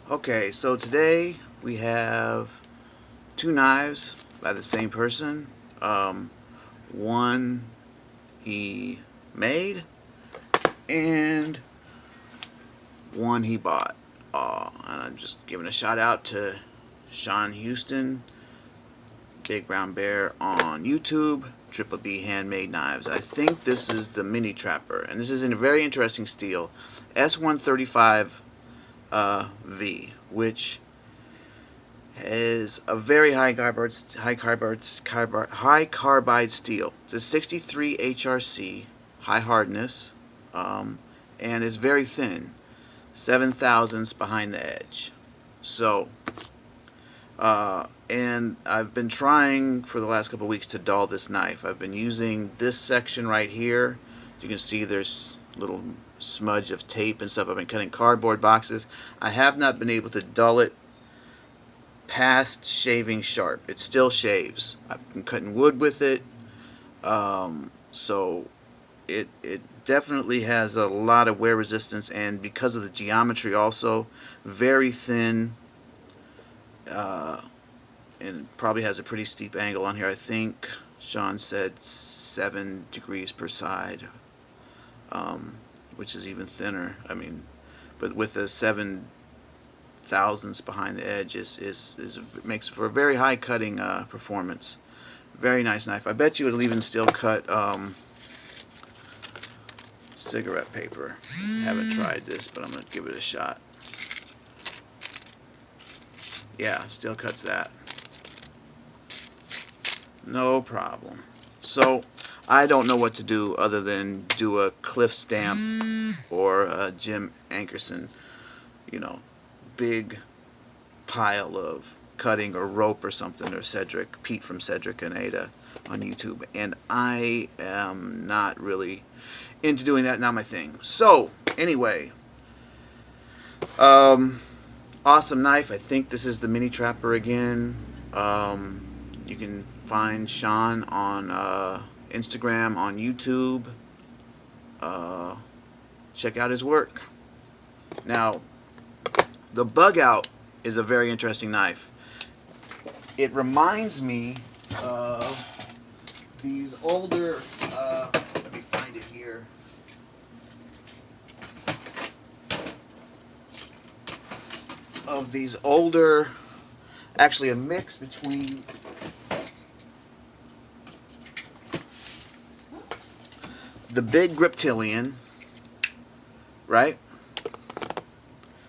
Okay, so today we have two knives by the same person. One he made and one he bought. And I'm just giving a shout out to Sean Houston, Big Brown Bear on YouTube, Triple B Handmade Knives. I think this is the Mini Trapper, and this is in a very interesting steel, S135 V, which is a very high carbide steel. It's a 63 HRC, high hardness, and it's very thin, 7/1000ths behind the edge. So, and I've been trying for the last couple of weeks to dull this knife. I've been using this section right here. You can see there's a little smudge of tape and stuff. I've been cutting cardboard boxes. I have not been able to dull it past shaving sharp. It still shaves. I've been cutting wood with it, so it definitely has a lot of wear resistance, and because of the geometry also, very thin, and probably has a pretty steep angle on here. I think Sean said 7 degrees per side, which is even thinner. I mean, but with the 7/1000ths behind the edge makes for a very high cutting performance. Very nice knife. I bet you it'll even still cut cigarette paper. Haven't tried this, but I'm gonna give it a shot. Yeah, still cuts that. No problem. So I don't know what to do other than do a Cliff Stamp or a Jim Ankerson, you know, big pile of cutting or rope or something, or Pete from Cedric and Ada on YouTube, and I am not really into doing that. Not my thing. So anyway, awesome knife. I think this is the Mini Trapper again. You can find Sean on Instagram, on YouTube. Check out his work. Now, the Bugout is a very interesting knife. It reminds me of these older, let me find it here. Of these older, actually a mix between the big Griptilian, right?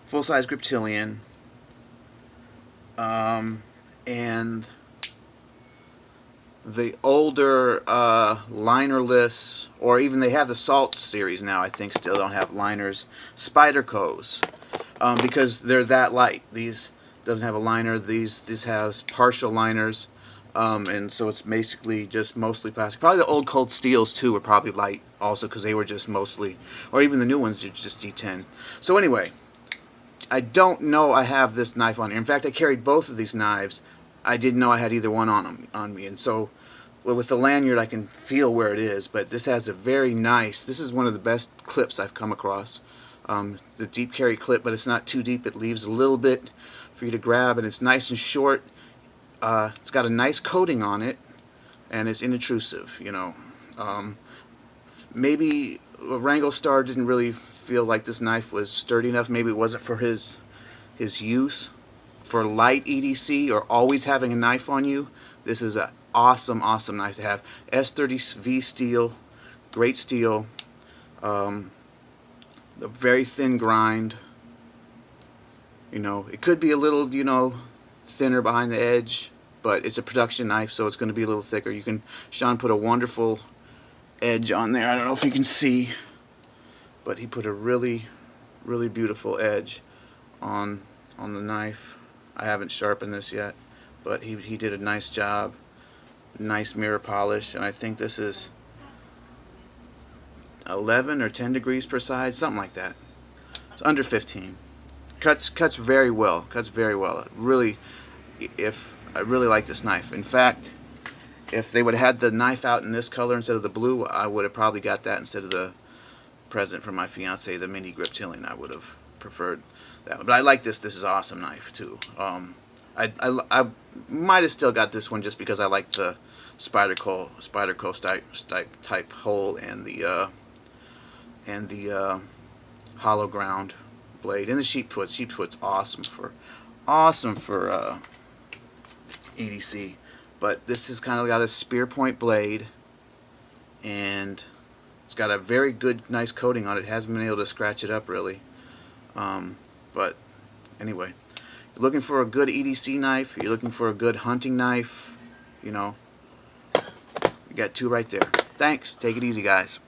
Full-size Griptilian, and the older linerless, or even they have the Salt series now, I think still don't have liners, Spydercos, because they're that light. These doesn't have a liner, these has partial liners, and so it's basically just mostly plastic. Probably the old Cold Steels too were probably light also, because they were just mostly, or even the new ones are just G10. So anyway, I don't know I have this knife on here. In fact, I carried both of these knives. I didn't know I had either one on me, and so with the lanyard I can feel where it is, but this has a very nice, this is one of the best clips I've come across. The deep carry clip, but it's not too deep. It leaves a little bit for you to grab, and it's nice and short. It's got a nice coating on it, and it's inintrusive, you know. Maybe Wrangell Star didn't really feel like this knife was sturdy enough. Maybe it wasn't for his use. For light EDC or always having a knife on you, this is an awesome knife to have. S30V steel, great steel, a very thin grind. You know, it could be a little, you know, thinner behind the edge, but it's a production knife, so it's going to be a little thicker. Sean put a wonderful edge on there. I don't know if you can see, but he put a really beautiful edge on the knife. I haven't sharpened this yet, but he did a nice job. Nice mirror polish, and I think this is 11 or 10 degrees per side, something like that. It's under 15. Cuts very well. Cuts very well. I really like this knife. In fact, if they would have had the knife out in this color instead of the blue, I would have probably got that instead of the present for my fiance, the Mini Griptilian. I would have preferred that one. But I like this. This is an awesome knife too. I might have still got this one just because I like the Spyderco type hole and the hollow ground blade and the sheepfoot. Sheepfoot's awesome for EDC. But this has kind of got a spear point blade, and it's got a very good, nice coating on it. It hasn't been able to scratch it up really. But anyway, you're looking for a good EDC knife, you're looking for a good hunting knife, you know, you got two right there. Thanks. Take it easy, guys.